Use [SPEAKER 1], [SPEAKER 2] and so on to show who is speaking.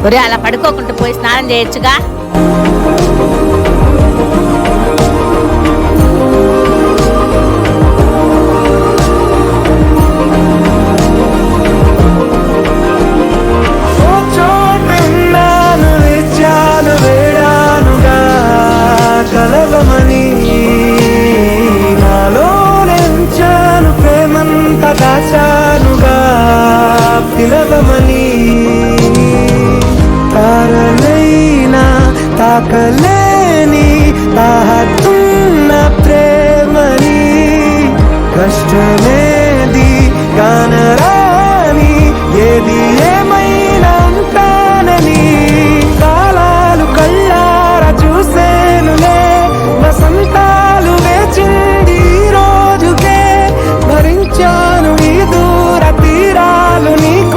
[SPEAKER 1] ఒరే అలా పడుకోకుండా పోయి స్నానం చేయొచ్చుగా.
[SPEAKER 2] కలవమని నాలో నెంచాను ప్రేమంత దాచానుగా పిలవమని తారలైనా తాకలేని తాహతున్న ప్రేమని కష్టమే